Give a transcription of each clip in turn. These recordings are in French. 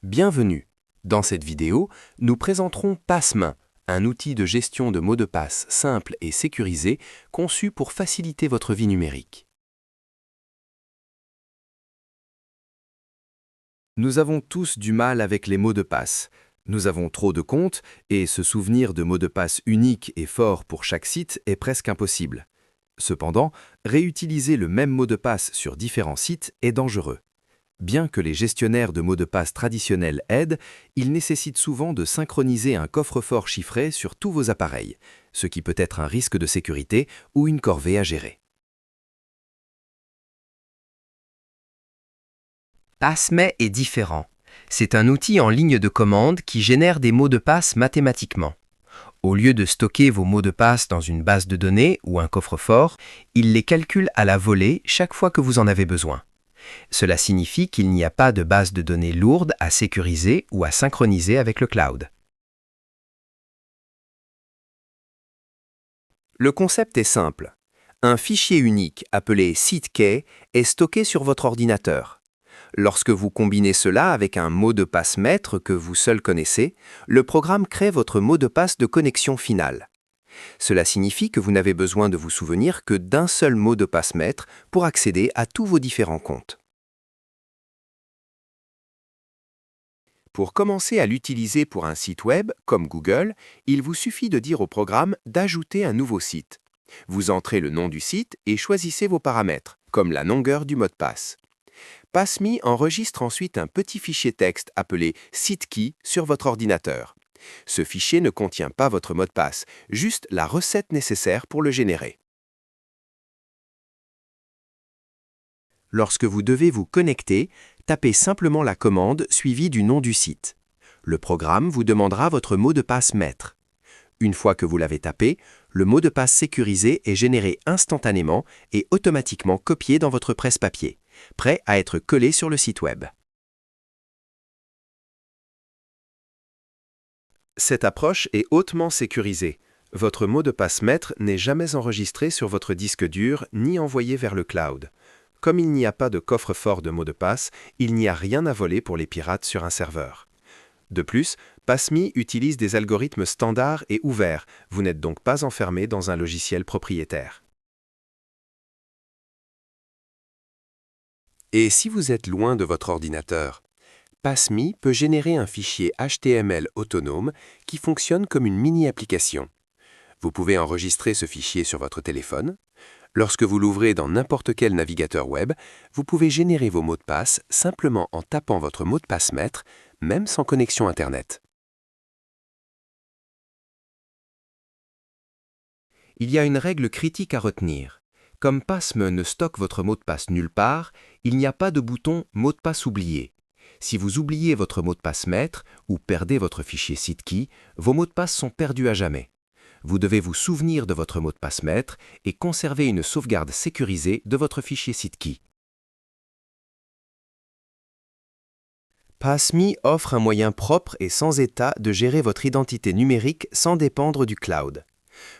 Bienvenue. Dans cette vidéo, nous présenterons Passmain, un outil de gestion de mots de passe simple et sécurisé conçu pour faciliter votre vie numérique. Nous avons tous du mal avec les mots de passe. Nous avons trop de comptes et se souvenir de mots de passe uniques et forts pour chaque site est presque impossible. Cependant, réutiliser le même mot de passe sur différents sites est dangereux. Bien que les gestionnaires de mots de passe traditionnels aident, ils nécessitent souvent de synchroniser un coffre-fort chiffré sur tous vos appareils, ce qui peut être un risque de sécurité ou une corvée à gérer. Passmain est différent. C'est un outil en ligne de commande qui génère des mots de passe mathématiquement. Au lieu de stocker vos mots de passe dans une base de données ou un coffre-fort, il les calcule à la volée chaque fois que vous en avez besoin. Cela signifie qu'il n'y a pas de base de données lourde à sécuriser ou à synchroniser avec le cloud. Le concept est simple. Un fichier unique appelé SiteKey est stocké sur votre ordinateur. Lorsque vous combinez cela avec un mot de passe maître que vous seul connaissez, le programme crée votre mot de passe de connexion finale. Cela signifie que vous n'avez besoin de vous souvenir que d'un seul mot de passe maître pour accéder à tous vos différents comptes. Pour commencer à l'utiliser pour un site web, comme Google, il vous suffit de dire au programme d'ajouter un nouveau site. Vous entrez le nom du site et choisissez vos paramètres, comme la longueur du mot de passe. Passme enregistre ensuite un petit fichier texte appelé SiteKey sur votre ordinateur. Ce fichier ne contient pas votre mot de passe, juste la recette nécessaire pour le générer. Lorsque vous devez vous connecter, tapez simplement la commande suivie du nom du site. Le programme vous demandera votre mot de passe maître. Une fois que vous l'avez tapé, le mot de passe sécurisé est généré instantanément et automatiquement copié dans votre presse-papier, prêt à être collé sur le site web. Cette approche est hautement sécurisée. Votre mot de passe maître n'est jamais enregistré sur votre disque dur ni envoyé vers le cloud. Comme il n'y a pas de coffre-fort de mots de passe, il n'y a rien à voler pour les pirates sur un serveur. De plus, Passme utilise des algorithmes standards et ouverts, vous n'êtes donc pas enfermé dans un logiciel propriétaire. Et si vous êtes loin de votre ordinateur, Passme peut générer un fichier HTML autonome qui fonctionne comme une mini-application. Vous pouvez enregistrer ce fichier sur votre téléphone. Lorsque vous l'ouvrez dans n'importe quel navigateur web, vous pouvez générer vos mots de passe simplement en tapant votre mot de passe maître, même sans connexion Internet. Il y a une règle critique à retenir. Comme Passme ne stocke votre mot de passe nulle part, il n'y a pas de bouton « mot de passe oublié ». Si vous oubliez votre mot de passe maître ou perdez votre fichier SiteKey, vos mots de passe sont perdus à jamais. Vous devez vous souvenir de votre mot de passe maître et conserver une sauvegarde sécurisée de votre fichier SiteKey. Passme offre un moyen propre et sans état de gérer votre identité numérique sans dépendre du cloud.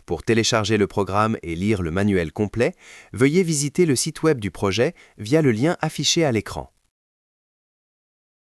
Pour télécharger le programme et lire le manuel complet, veuillez visiter le site web du projet via le lien affiché à l'écran.